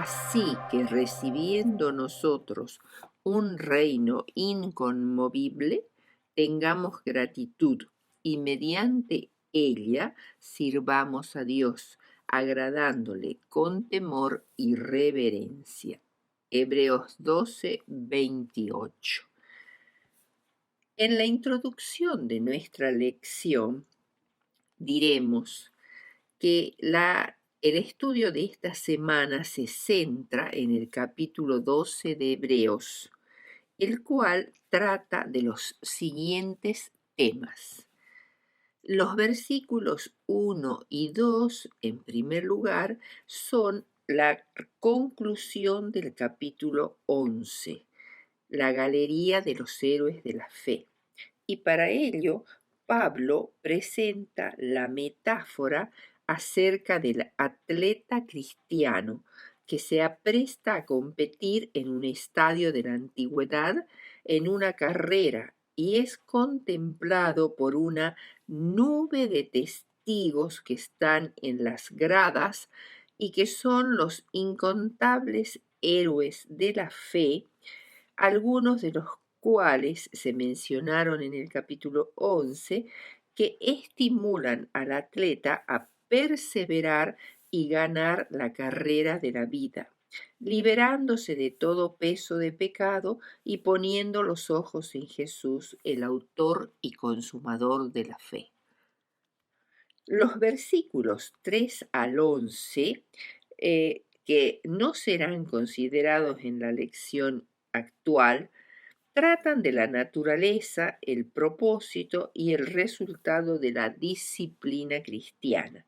Así que recibiendo nosotros un reino inconmovible, tengamos gratitud y mediante ella sirvamos a Dios, agradándole con temor y reverencia. Hebreos 12:28. En la introducción de nuestra lección diremos que el estudio de esta semana se centra en el capítulo 12 de Hebreos, el cual trata de los siguientes temas. Los versículos 1 y 2, en primer lugar, son la conclusión del capítulo 11, la galería de los héroes de la fe. Y para ello, Pablo presenta la metáfora acerca del atleta cristiano que se apresta a competir en un estadio de la antigüedad en una carrera y es contemplado por una nube de testigos que están en las gradas y que son los incontables héroes de la fe, algunos de los cuales se mencionaron en el capítulo 11, que estimulan al atleta a perseverar y ganar la carrera de la vida, liberándose de todo peso de pecado y poniendo los ojos en Jesús, el autor y consumador de la fe. Los versículos 3 al 11, que no serán considerados en la lección actual, tratan de la naturaleza, el propósito y el resultado de la disciplina cristiana.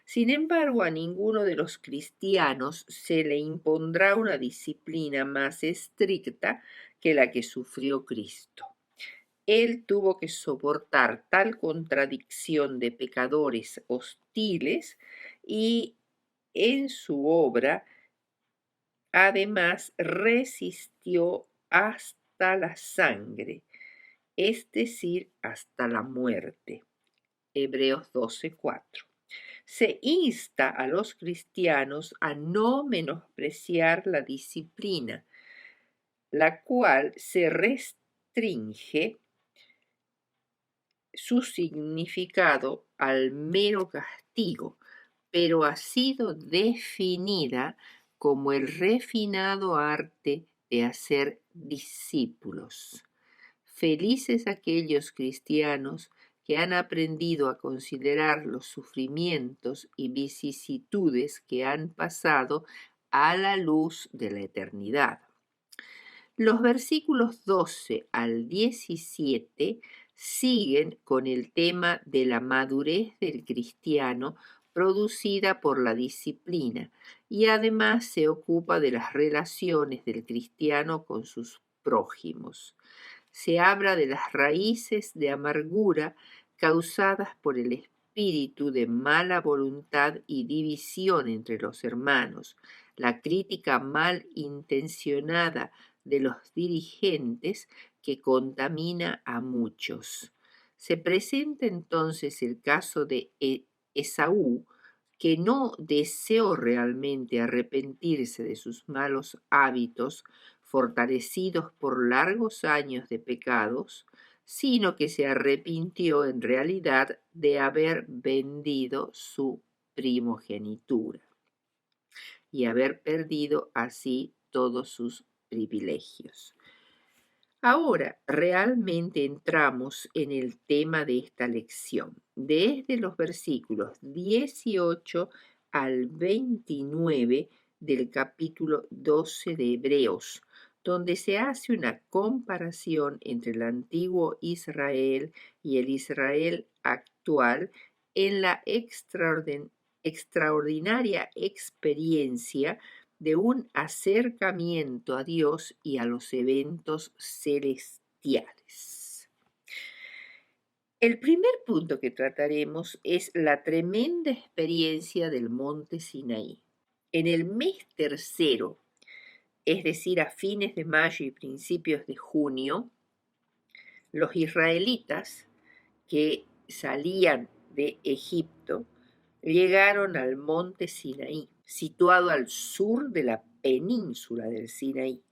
Sin embargo, a ninguno de los cristianos se le impondrá una disciplina más estricta que la que sufrió Cristo. Él tuvo que soportar tal contradicción de pecadores hostiles y en su obra además resistió hasta la sangre, es decir, hasta la muerte. Hebreos 12:4. Se insta a los cristianos a no menospreciar la disciplina, la cual se restringe su significado al mero castigo, pero ha sido definida como el refinado arte de hacer discípulos. Felices aquellos cristianos que han aprendido a considerar los sufrimientos y vicisitudes que han pasado a la luz de la eternidad. Los versículos 12 al 17 siguen con el tema de la madurez del cristiano producida por la disciplina y además se ocupa de las relaciones del cristiano con sus prójimos. Se habla de las raíces de amargura causadas por el espíritu de mala voluntad y división entre los hermanos, la crítica mal intencionada de los dirigentes que contamina a muchos. Se presenta entonces el caso de Esaú, que no deseó realmente arrepentirse de sus malos hábitos, fortalecidos por largos años de pecados, sino que se arrepintió en realidad de haber vendido su primogenitura y haber perdido así todos sus privilegios. Ahora realmente entramos en el tema de esta lección. Desde los versículos 18 al 29 del capítulo 12 de Hebreos, donde se hace una comparación entre el antiguo Israel y el Israel actual en la extraordinaria experiencia de un acercamiento a Dios y a los eventos celestiales. El primer punto que trataremos es la tremenda experiencia del monte Sinaí. En el mes tercero, es decir, a fines de mayo y principios de junio, los israelitas que salían de Egipto llegaron al monte Sinaí, situado al sur de la península del Sinaí.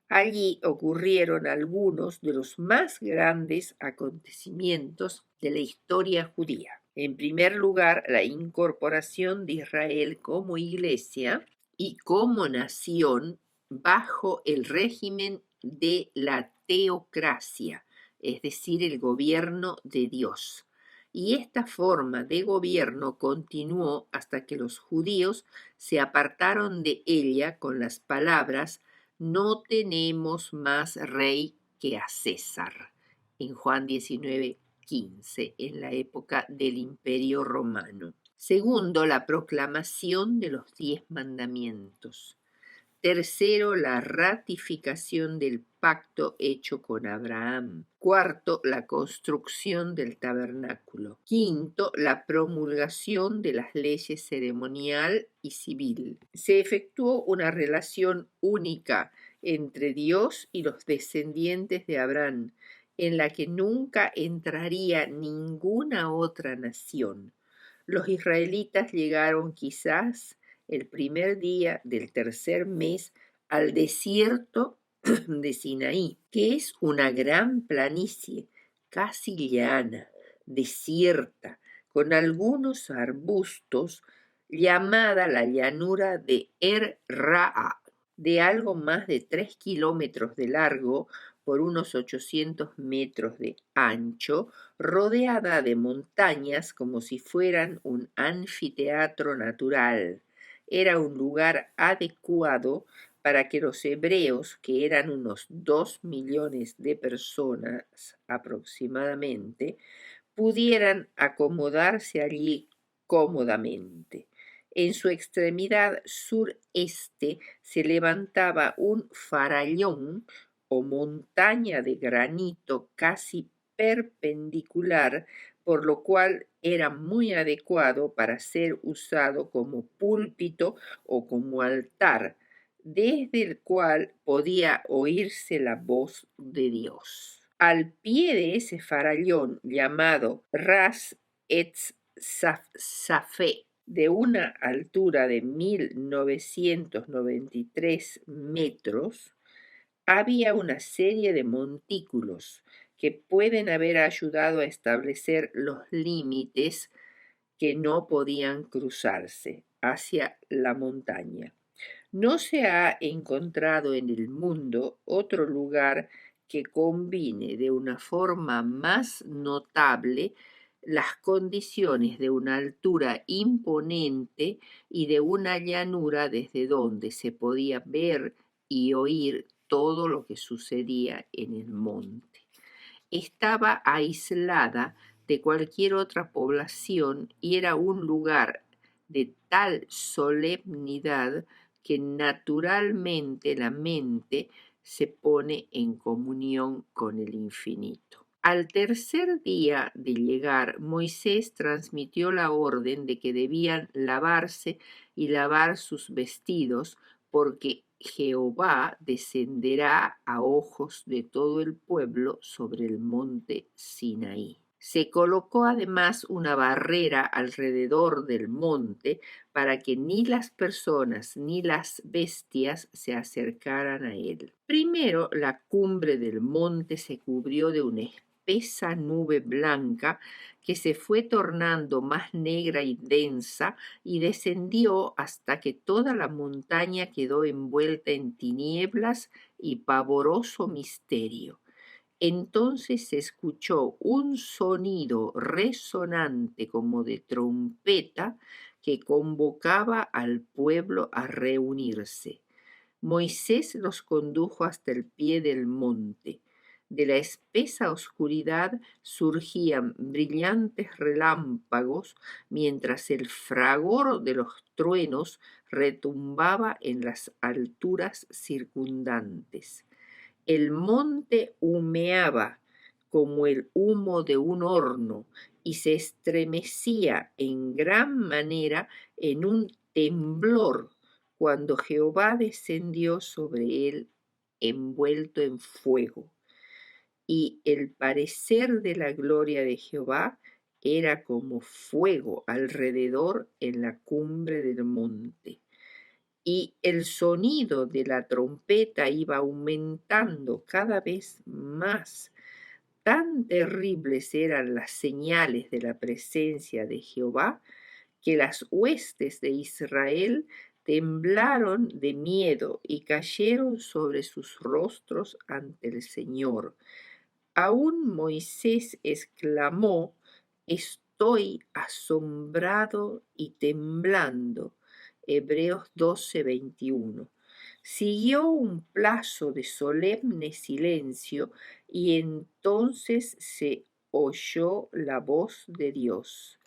Allí ocurrieron algunos de los más grandes acontecimientos de la historia judía. En primer lugar, la incorporación de Israel como iglesia y como nación bajo el régimen de la teocracia, es decir, el gobierno de Dios. Y esta forma de gobierno continuó hasta que los judíos se apartaron de ella con las palabras: no tenemos más rey que a César, en Juan 19:15, en la época del Imperio Romano. Segundo, la proclamación de los 10 mandamientos. Tercero, la ratificación del pacto hecho con Abraham. Cuarto, la construcción del tabernáculo. Quinto, la promulgación de las leyes ceremonial y civil. Se efectuó una relación única entre Dios y los descendientes de Abraham, en la que nunca entraría ninguna otra nación. Los israelitas llegaron quizás el primer día del tercer mes al desierto de Sinaí, que es una gran planicie, casi llana, desierta, con algunos arbustos, llamada la llanura de Er-Ra'a, de algo más de 3 kilómetros de largo por unos 800 metros de ancho, rodeada de montañas como si fueran un anfiteatro natural. Era un lugar adecuado para que los hebreos, que eran unos 2 millones de personas aproximadamente, pudieran acomodarse allí cómodamente. En su extremidad sureste se levantaba un farallón o montaña de granito casi perpendicular, por lo cual era muy adecuado para ser usado como púlpito o como altar, desde el cual podía oírse la voz de Dios. Al pie de ese farallón llamado Ras Etz Safé, de una altura de 1993 metros, había una serie de montículos que pueden haber ayudado a establecer los límites que no podían cruzarse hacia la montaña. No se ha encontrado en el mundo otro lugar que combine de una forma más notable las condiciones de una altura imponente y de una llanura desde donde se podía ver y oír todo lo que sucedía en el monte. Estaba aislada de cualquier otra población y era un lugar de tal solemnidad que naturalmente la mente se pone en comunión con el infinito. Al tercer día de llegar, Moisés transmitió la orden de que debían lavarse y lavar sus vestidos, porque Jehová descenderá a ojos de todo el pueblo sobre el monte Sinaí. Se colocó además una barrera alrededor del monte para que ni las personas ni las bestias se acercaran a él. Primero, la cumbre del monte se cubrió de una espesa nube blanca que se fue tornando más negra y densa y descendió hasta que toda la montaña quedó envuelta en tinieblas y pavoroso misterio. Entonces se escuchó un sonido resonante como de trompeta que convocaba al pueblo a reunirse. Moisés los condujo hasta el pie del monte. De la espesa oscuridad surgían brillantes relámpagos, mientras el fragor de los truenos retumbaba en las alturas circundantes. El monte humeaba como el humo de un horno y se estremecía en gran manera en un temblor cuando Jehová descendió sobre él envuelto en fuego. Y el parecer de la gloria de Jehová era como fuego alrededor en la cumbre del monte. y el sonido de la trompeta iba aumentando cada vez más. Tan terribles eran las señales de la presencia de Jehová, que las huestes de Israel temblaron de miedo y cayeron sobre sus rostros ante el Señor. Aún Moisés exclamó: estoy asombrado y temblando. Hebreos 12:21. Siguió un plazo de solemne silencio y entonces se oyó la voz de Dios.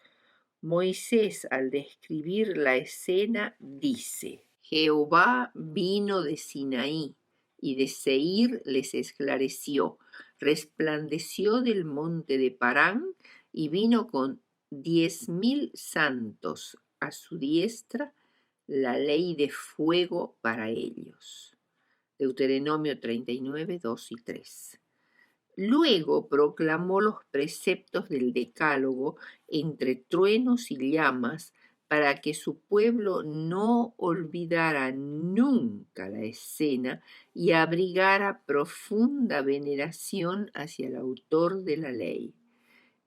Moisés, al describir la escena, dice: Jehová vino de Sinaí y de Seir les esclareció, resplandeció del monte de Parán y vino con 10.000 santos a su diestra, la ley de fuego para ellos. Deuteronomio 39, 2 y 3. Luego proclamó los preceptos del Decálogo entre truenos y llamas para que su pueblo no olvidara nunca la escena y abrigara profunda veneración hacia el autor de la ley.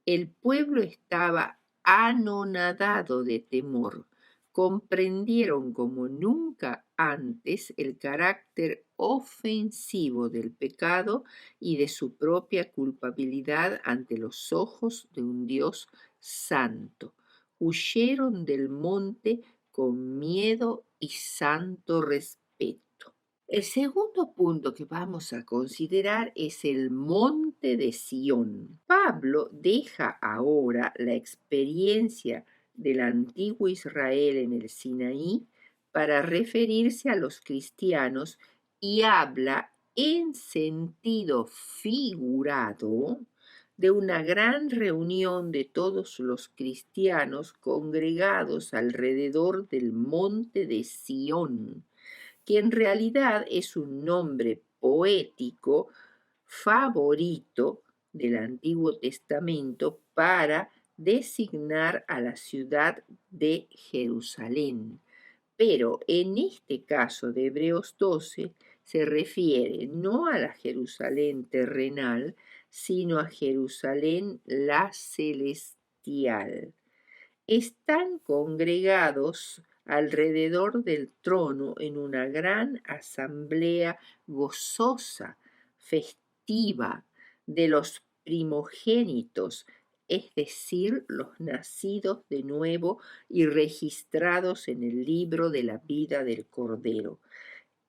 El pueblo estaba anonadado de temor. Comprendieron como nunca antes el carácter ofensivo del pecado y de su propia culpabilidad ante los ojos de un Dios santo. Huyeron del monte con miedo y santo respeto. El segundo punto que vamos a considerar es el monte de Sión. Pablo deja ahora la experiencia del antiguo Israel en el Sinaí para referirse a los cristianos y habla en sentido figurado de una gran reunión de todos los cristianos congregados alrededor del monte de Sión, que en realidad es un nombre poético favorito del Antiguo Testamento para designar a la ciudad de Jerusalén. Pero en este caso de Hebreos 12 se refiere no a la Jerusalén terrenal, sino a Jerusalén la celestial. Están congregados alrededor del trono en una gran asamblea gozosa, festiva, de los primogénitos, es decir, los nacidos de nuevo y registrados en el libro de la vida del Cordero.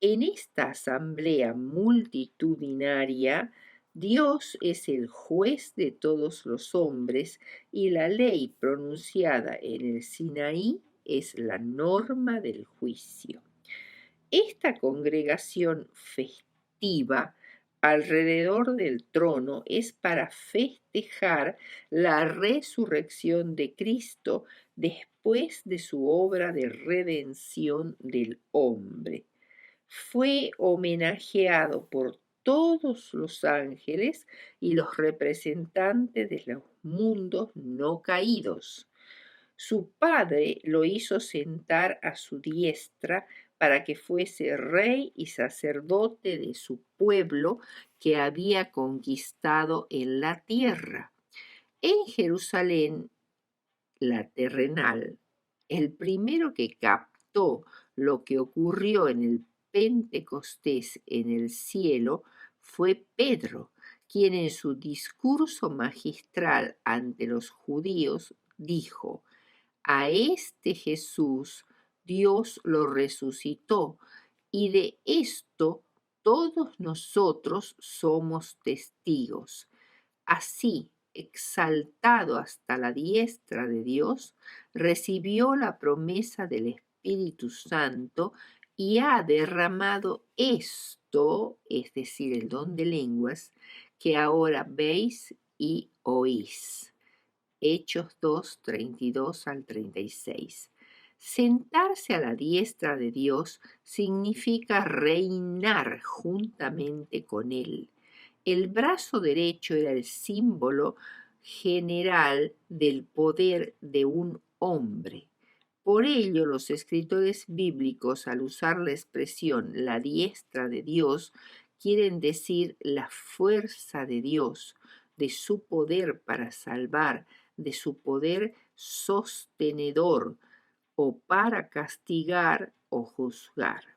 En esta asamblea multitudinaria, Dios es el juez de todos los hombres y la ley pronunciada en el Sinaí es la norma del juicio. Esta congregación festiva alrededor del trono es para festejar la resurrección de Cristo después de su obra de redención del hombre. Fue homenajeado por todos los ángeles y los representantes de los mundos no caídos. Su padre lo hizo sentar a su diestra para que fuese rey y sacerdote de su pueblo que había conquistado en la tierra. En Jerusalén, la terrenal, el primero que captó lo que ocurrió en el Pentecostés en el cielo fue Pedro, quien en su discurso magistral ante los judíos dijo: a este Jesús Dios lo resucitó, y de esto todos nosotros somos testigos. Así, exaltado hasta la diestra de Dios, recibió la promesa del Espíritu Santo y ha derramado esto, es decir, el don de lenguas, que ahora veis y oís. Hechos 2, 32 al 36. Sentarse a la diestra de Dios significa reinar juntamente con Él. El brazo derecho era el símbolo general del poder de un hombre. Por ello, los escritores bíblicos, al usar la expresión la diestra de Dios, quieren decir la fuerza de Dios, de su poder para salvar, de su poder sostenedor o para castigar o juzgar.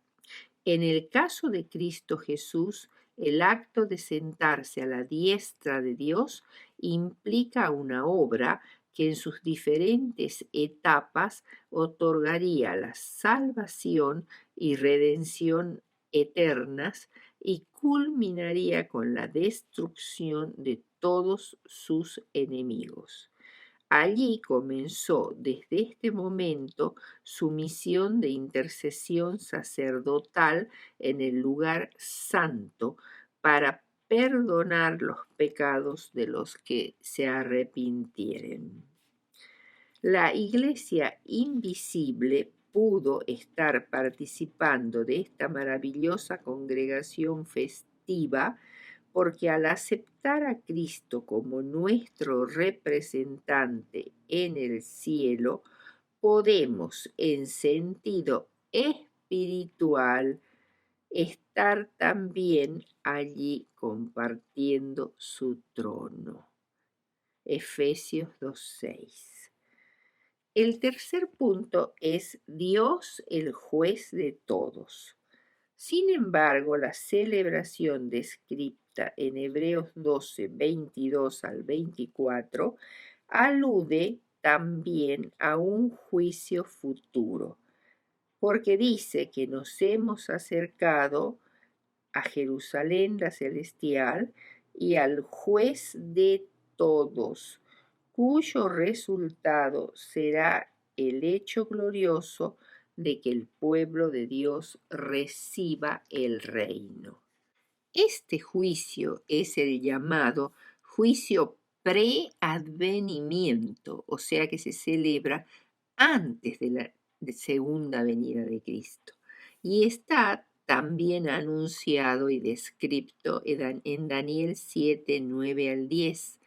En el caso de Cristo Jesús, el acto de sentarse a la diestra de Dios implica una obra que en sus diferentes etapas otorgaría la salvación y redención eternas y culminaría con la destrucción de todos sus enemigos. Allí comenzó desde este momento su misión de intercesión sacerdotal en el lugar santo para perdonar los pecados de los que se arrepintieren. La iglesia invisible pudo estar participando de esta maravillosa congregación festiva porque al aceptar a Cristo como nuestro representante en el cielo, podemos en sentido espiritual estar también allí compartiendo su trono. Efesios 2:6. El tercer punto es Dios el juez de todos. Sin embargo, la celebración descrita en Hebreos 12, 22 al 24 alude también a un juicio futuro, porque dice que nos hemos acercado a Jerusalén la celestial y al juez de todos, cuyo resultado será el hecho glorioso de que el pueblo de Dios reciba el reino. Este juicio es el llamado juicio preadvenimiento, o sea que se celebra antes de la segunda venida de Cristo. Y está también anunciado y descrito en Daniel 7, 9 al 10,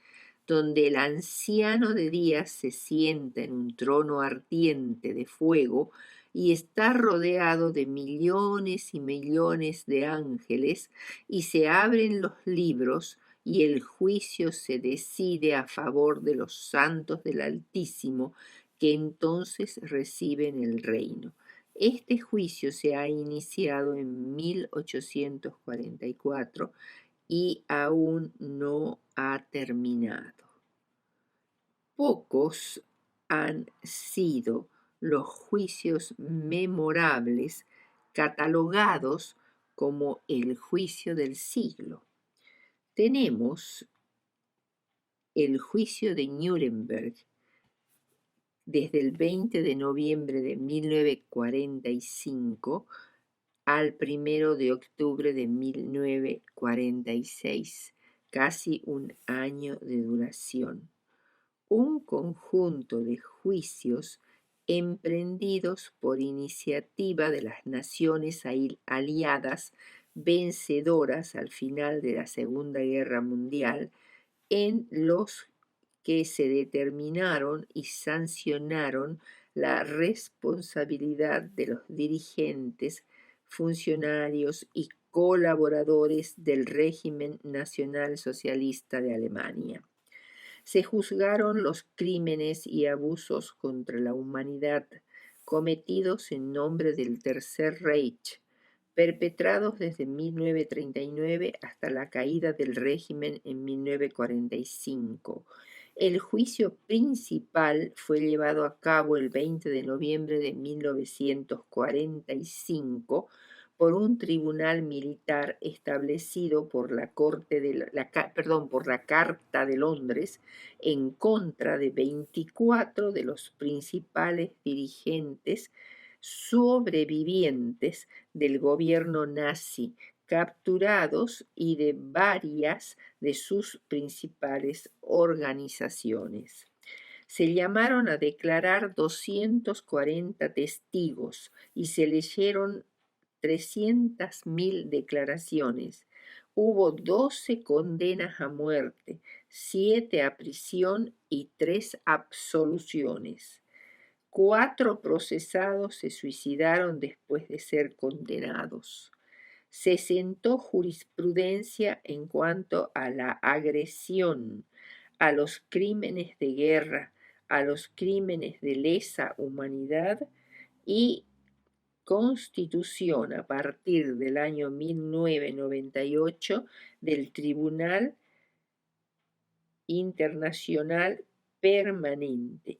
donde el anciano de días se sienta en un trono ardiente de fuego y está rodeado de millones y millones de ángeles, y se abren los libros y el juicio se decide a favor de los santos del Altísimo, que entonces reciben el reino. Este juicio se ha iniciado en 1844 y aún no ha terminado. Pocos han sido los juicios memorables catalogados como el juicio del siglo. Tenemos el juicio de Nuremberg desde el 20 de noviembre de 1945 al 1 de octubre de 1946, casi un año de duración. Un conjunto de juicios emprendidos por iniciativa de las naciones aliadas vencedoras al final de la Segunda Guerra Mundial, en los que se determinaron y sancionaron la responsabilidad de los dirigentes, funcionarios y colaboradores del régimen nacionalsocialista de Alemania. Se juzgaron los crímenes y abusos contra la humanidad cometidos en nombre del Tercer Reich, perpetrados desde 1939 hasta la caída del régimen en 1945. El juicio principal fue llevado a cabo el 20 de noviembre de 1945 por un tribunal militar establecido por la Carta de Londres en contra de 24 de los principales dirigentes sobrevivientes del gobierno nazi, capturados, y de varias de sus principales organizaciones. Se llamaron a declarar 240 testigos y se leyeron 300.000 declaraciones. Hubo 12 condenas a muerte, 7 a prisión y 3 absoluciones. 4 procesados se suicidaron después de ser condenados. Se sentó jurisprudencia en cuanto a la agresión, a los crímenes de guerra, a los crímenes de lesa humanidad y constitución a partir del año 1998 del Tribunal Internacional Permanente.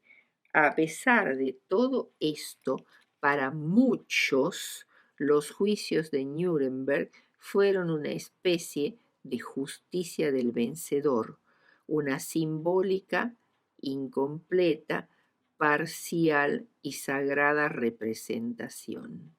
A pesar de todo esto, para muchos los juicios de Nuremberg fueron una especie de justicia del vencedor, una simbólica, incompleta, parcial y sagrada representación.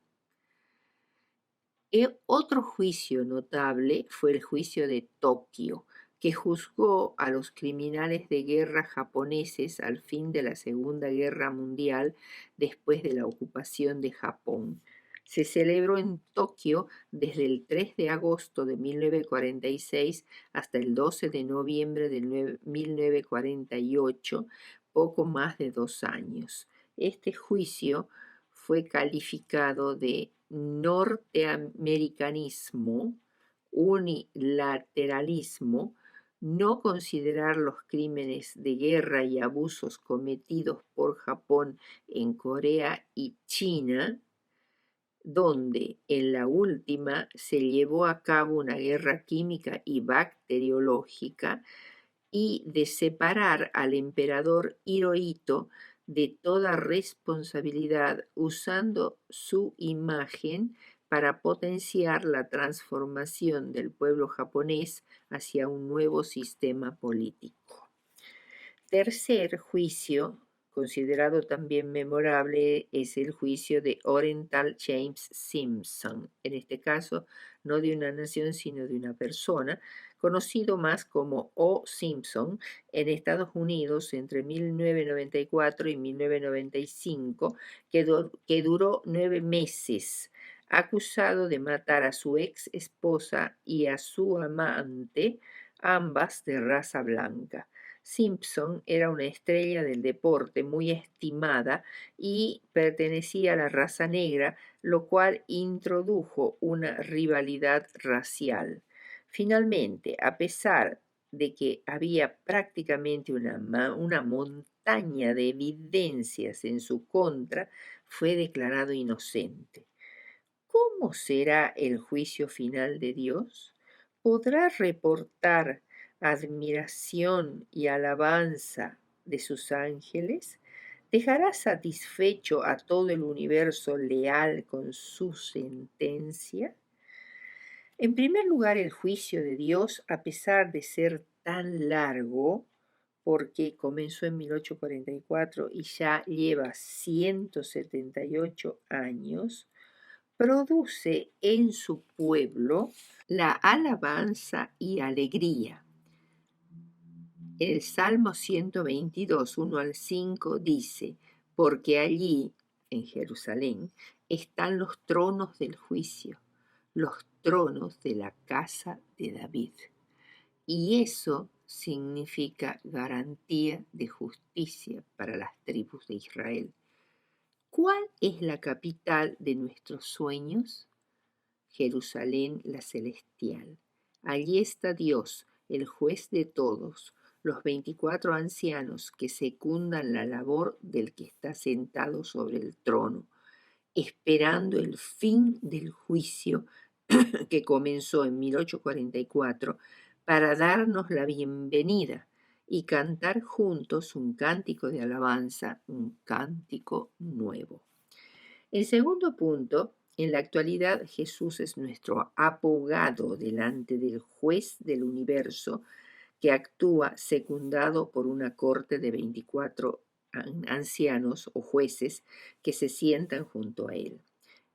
Otro juicio notable fue el juicio de Tokio, que juzgó a los criminales de guerra japoneses al fin de la Segunda Guerra Mundial después de la ocupación de Japón. Se celebró en Tokio desde el 3 de agosto de 1946 hasta el 12 de noviembre de 1948, poco más de 2 años. Este juicio fue calificado de norteamericanismo, unilateralismo, no considerar los crímenes de guerra y abusos cometidos por Japón en Corea y China, donde en la última se llevó a cabo una guerra química y bacteriológica, y de separar al emperador Hirohito de toda responsabilidad usando su imagen para potenciar la transformación del pueblo japonés hacia un nuevo sistema político. Tercer juicio, considerado también memorable, es el juicio de Orenthal James Simpson, en este caso no de una nación sino de una persona, conocido más como O. Simpson, en Estados Unidos entre 1994 y 1995, que duró 9 meses, acusado de matar a su ex esposa y a su amante, ambas de raza blanca. Simpson era una estrella del deporte muy estimada y pertenecía a la raza negra, lo cual introdujo una rivalidad racial. Finalmente, a pesar de que había prácticamente una montaña de evidencias en su contra, fue declarado inocente. ¿Cómo será el juicio final de Dios? ¿Podrá reportar admiración y alabanza de sus ángeles? ¿Dejará satisfecho a todo el universo leal con su sentencia? En primer lugar, el juicio de Dios, a pesar de ser tan largo, porque comenzó en 1844 y ya lleva 178 años, produce en su pueblo la alabanza y alegría. El Salmo 122, 1 al 5 dice: porque allí, en Jerusalén, están los tronos del juicio, los tronos de la casa de David. Y eso significa garantía de justicia para las tribus de Israel. ¿Cuál es la capital de nuestros sueños? Jerusalén la celestial. Allí está Dios, el juez de todos, los 24 ancianos que secundan la labor del que está sentado sobre el trono, esperando el fin del juicio que comenzó en 1844 para darnos la bienvenida y cantar juntos un cántico de alabanza, un cántico nuevo. El segundo punto, en la actualidad Jesús es nuestro abogado delante del juez del universo que actúa secundado por una corte de 24 ancianos o jueces que se sientan junto a él.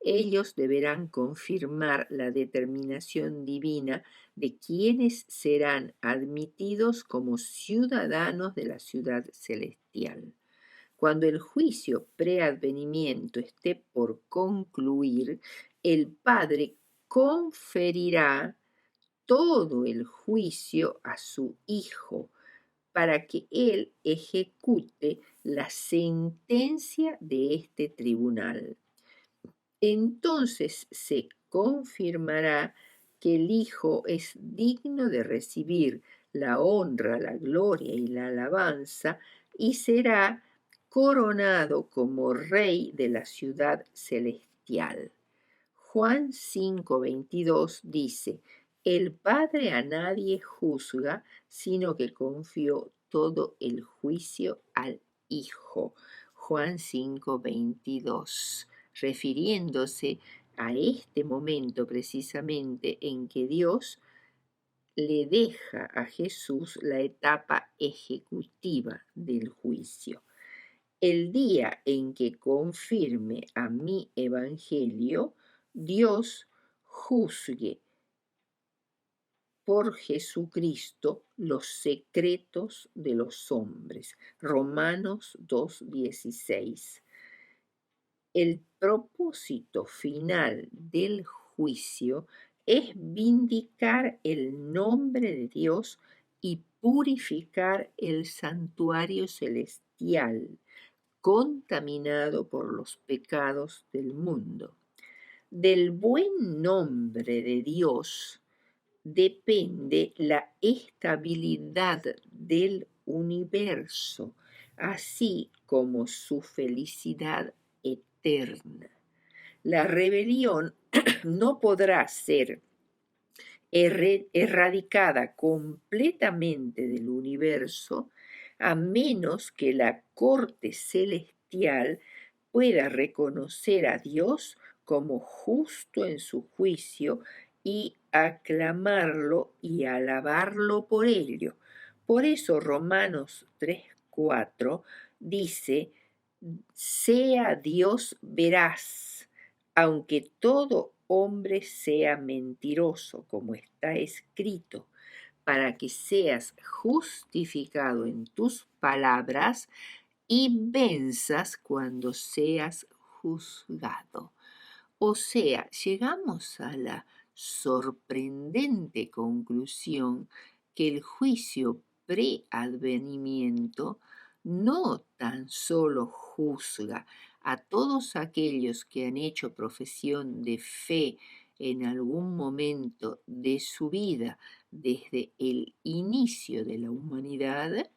Ellos deberán confirmar la determinación divina de quienes serán admitidos como ciudadanos de la ciudad celestial. Cuando el juicio preadvenimiento esté por concluir, el Padre conferirá todo el juicio a su Hijo, para que él ejecute la sentencia de este tribunal. Entonces se confirmará que el Hijo es digno de recibir la honra, la gloria y la alabanza, y será coronado como Rey de la ciudad celestial. Juan 5:22 dice: el Padre a nadie juzga, sino que confió todo el juicio al Hijo. Juan 5:22, refiriéndose a este momento precisamente en que Dios le deja a Jesús la etapa ejecutiva del juicio. El día en que confirme a mi evangelio, Dios juzgue por Jesucristo los secretos de los hombres. Romanos 2:16. El propósito final del juicio es vindicar el nombre de Dios y purificar el santuario celestial, contaminado por los pecados del mundo. Del buen nombre de Dios depende la estabilidad del universo, así como su felicidad eterna. La rebelión no podrá ser erradicada completamente del universo a menos que la corte celestial pueda reconocer a Dios como justo en su juicio y aclamarlo y alabarlo por ello. Por eso Romanos 3:4 dice: sea Dios veraz, aunque todo hombre sea mentiroso, como está escrito, para que seas justificado en tus palabras y venzas cuando seas juzgado. O sea, llegamos a la sorprendente conclusión que el juicio preadvenimiento no tan solo juzga a todos aquellos que han hecho profesión de fe en algún momento de su vida desde el inicio de la humanidad,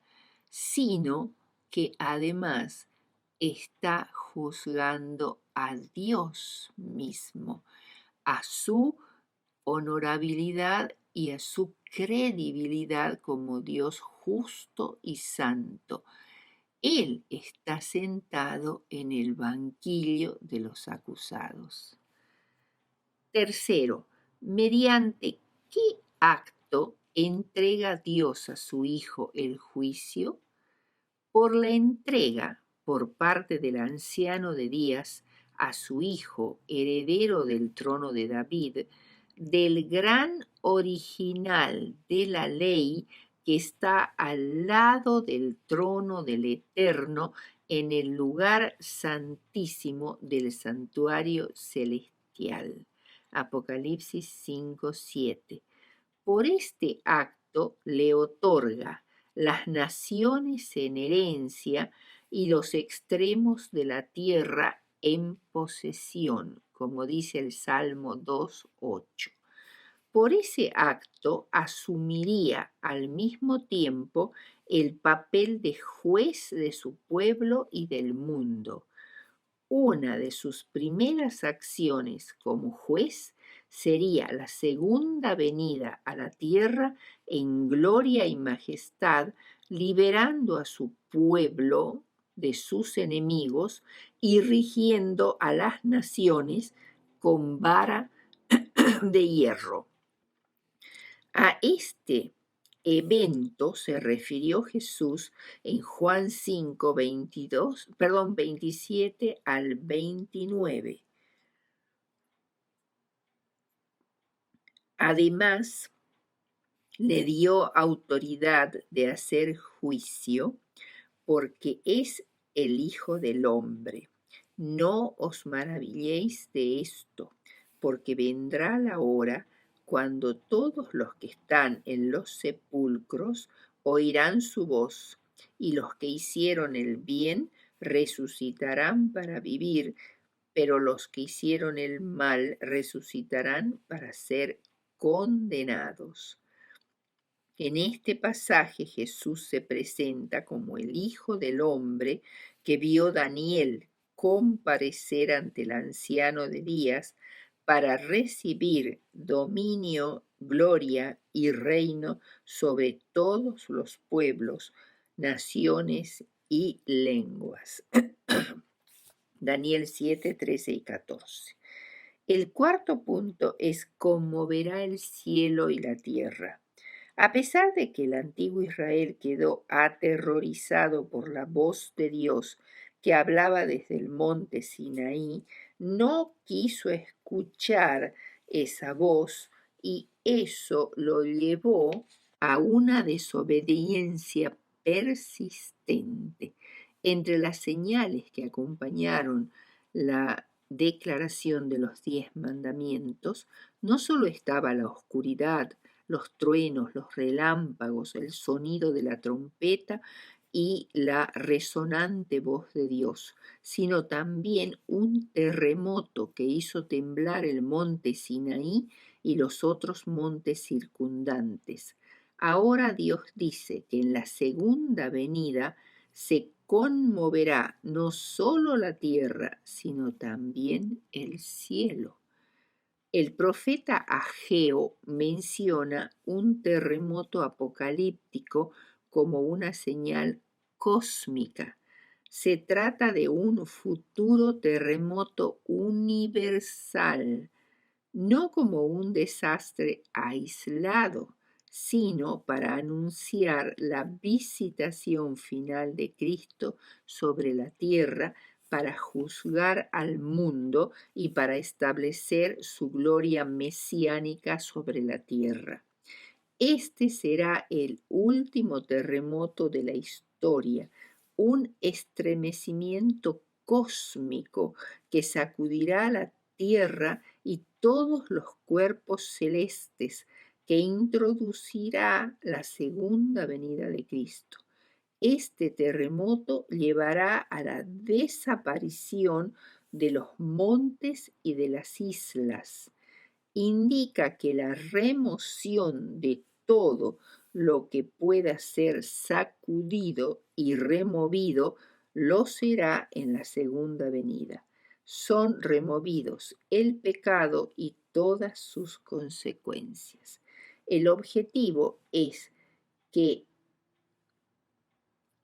sino que además está juzgando a Dios mismo, a su honorabilidad y a su credibilidad como Dios justo y santo. Él está sentado en el banquillo de los acusados. Tercero, ¿mediante qué acto entrega Dios a su Hijo el juicio? Por la entrega por parte del anciano de días a su hijo, heredero del trono de David, del gran original de la ley que está al lado del trono del Eterno en el lugar santísimo del santuario celestial. Apocalipsis 5:7. Por este acto le otorga las naciones en herencia y los extremos de la tierra en posesión, como dice el Salmo 2:8. Por ese acto asumiría al mismo tiempo el papel de juez de su pueblo y del mundo. Una de sus primeras acciones como juez sería la segunda venida a la tierra en gloria y majestad, liberando a su pueblo de sus enemigos y rigiendo a las naciones con vara de hierro. A este evento se refirió Jesús en Juan 27 al 29. Además, le dio autoridad de hacer juicio porque es el Hijo del Hombre. No os maravilléis de esto, porque vendrá la hora cuando todos los que están en los sepulcros oirán su voz, y los que hicieron el bien resucitarán para vivir, pero los que hicieron el mal resucitarán para ser condenados. En este pasaje Jesús se presenta como el Hijo del Hombre que vio Daniel comparecer ante el anciano de días para recibir dominio, gloria y reino sobre todos los pueblos, naciones y lenguas. Daniel 7, 13 y 14. El cuarto punto es conmoverá el cielo y la tierra. A pesar de que el antiguo Israel quedó aterrorizado por la voz de Dios que hablaba desde el monte Sinaí, no quiso escuchar esa voz y eso lo llevó a una desobediencia persistente. Entre las señales que acompañaron la declaración de los 10 mandamientos, no solo estaba la oscuridad, los truenos, los relámpagos, el sonido de la trompeta y la resonante voz de Dios, sino también un terremoto que hizo temblar el monte Sinaí y los otros montes circundantes. Ahora Dios dice que en la segunda venida se conmoverá no solo la tierra, sino también el cielo. El profeta Ageo menciona un terremoto apocalíptico como una señal cósmica. Se trata de un futuro terremoto universal, no como un desastre aislado, sino para anunciar la visitación final de Cristo sobre la tierra para juzgar al mundo y para establecer su gloria mesiánica sobre la tierra. Este será el último terremoto de la historia, un estremecimiento cósmico que sacudirá la tierra y todos los cuerpos celestes, que introducirá la segunda venida de Cristo. Este terremoto llevará a la desaparición de los montes y de las islas. Indica que la remoción de todo lo que pueda ser sacudido y removido lo será en la segunda venida. Son removidos el pecado y todas sus consecuencias. El objetivo es que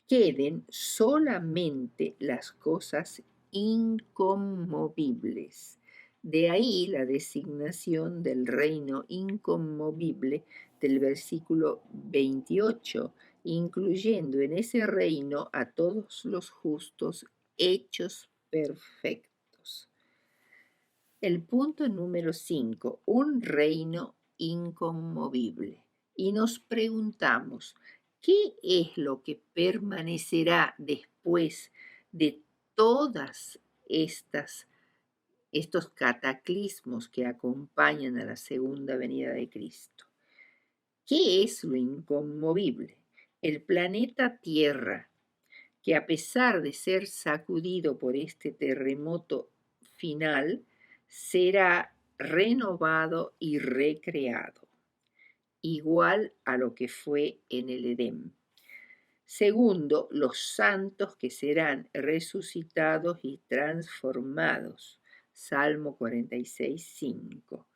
queden solamente las cosas inconmovibles. De ahí la designación del reino inconmovible del versículo 28, incluyendo en ese reino a todos los justos hechos perfectos. El punto número 5, un reino inconmovible. Y nos preguntamos, ¿qué es lo que permanecerá después de todas estos cataclismos que acompañan a la segunda venida de Cristo? ¿Qué es lo inconmovible? El planeta Tierra, que a pesar de ser sacudido por este terremoto final, será renovado y recreado, igual a lo que fue en el Edén. Segundo, los santos que serán resucitados y transformados. Salmo 46, 5.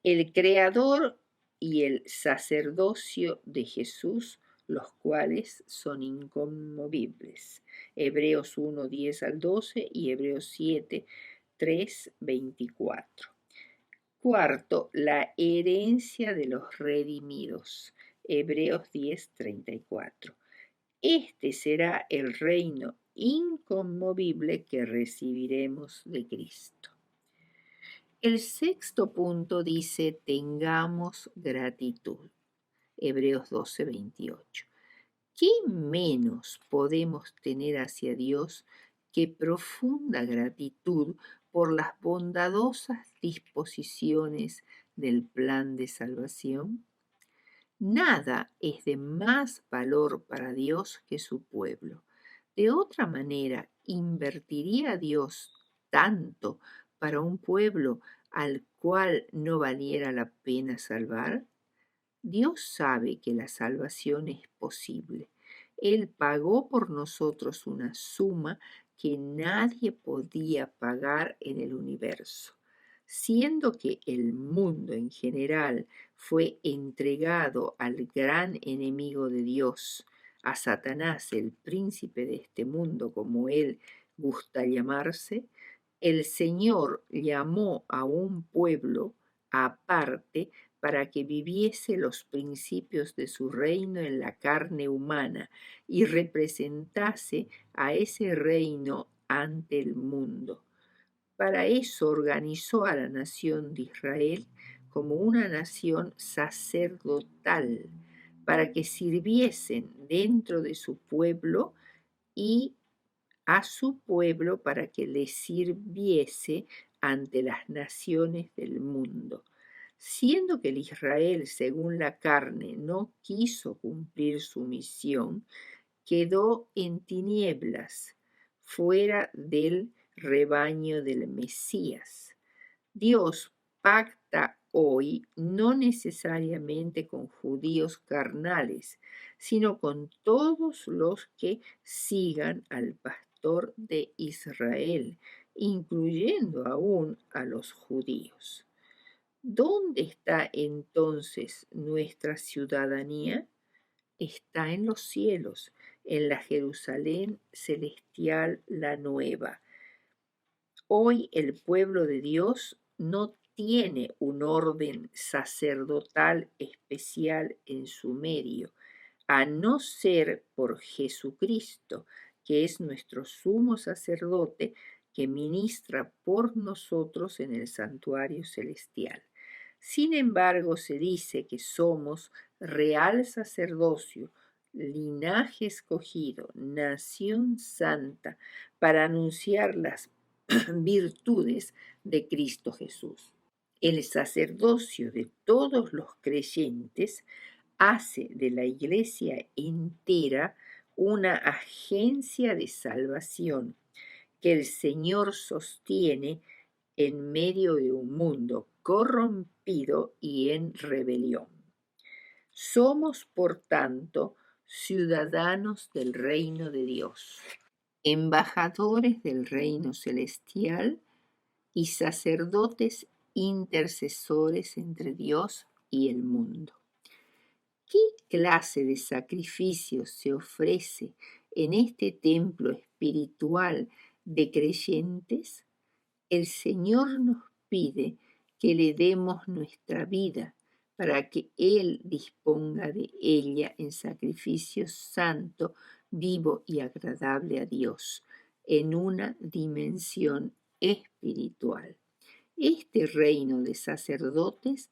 El Creador y el sacerdocio de Jesús, los cuales son inconmovibles. Hebreos 1, 10 al 12 y Hebreos 7, 3, 24. Cuarto, la herencia de los redimidos. Hebreos 10, 34. Este será el reino inconmovible que recibiremos de Cristo. El sexto punto dice, tengamos gratitud. Hebreos 12, 28. ¿Qué menos podemos tener hacia Dios que profunda gratitud por las bondadosas disposiciones del plan de salvación? Nada es de más valor para Dios que su pueblo. De otra manera, ¿invertiría Dios tanto para un pueblo al cual no valiera la pena salvar? Dios sabe que la salvación es posible. Él pagó por nosotros una suma que nadie podía pagar en el universo. Siendo que el mundo en general fue entregado al gran enemigo de Dios, a Satanás, el príncipe de este mundo, como él gusta llamarse, el Señor llamó a un pueblo aparte para que viviese los principios de su reino en la carne humana y representase a ese reino ante el mundo. Para eso organizó a la nación de Israel como una nación sacerdotal, para que sirviesen dentro de su pueblo y a su pueblo para que le sirviese ante las naciones del mundo. Siendo que el Israel, según la carne, no quiso cumplir su misión, quedó en tinieblas, fuera del rebaño del Mesías. Dios pacta hoy no necesariamente con judíos carnales, sino con todos los que sigan al pastor de Israel, incluyendo aún a los judíos. ¿Dónde está entonces nuestra ciudadanía? Está en los cielos, en la Jerusalén celestial, la nueva. Hoy el pueblo de Dios no tiene un orden sacerdotal especial en su medio, a no ser por Jesucristo, que es nuestro sumo sacerdote que ministra por nosotros en el santuario celestial. Sin embargo, se dice que somos real sacerdocio, linaje escogido, nación santa, para anunciar las virtudes de Cristo Jesús. El sacerdocio de todos los creyentes hace de la iglesia entera una agencia de salvación que el Señor sostiene en medio de un mundo corrompido y en rebelión. Somos, por tanto, ciudadanos del reino de Dios, embajadores del reino celestial y sacerdotes intercesores entre Dios y el mundo. ¿Qué clase de sacrificio se ofrece en este templo espiritual de creyentes? El Señor nos pide que le demos nuestra vida para que Él disponga de ella en sacrificio santo, vivo y agradable a Dios, en una dimensión espiritual. Este reino de sacerdotes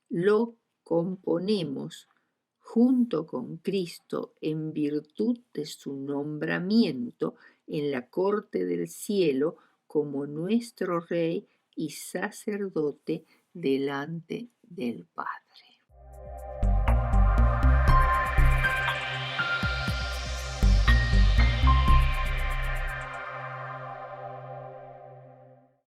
lo componemos junto con Cristo en virtud de su nombramiento en la corte del cielo como nuestro Rey y sacerdote delante del Padre.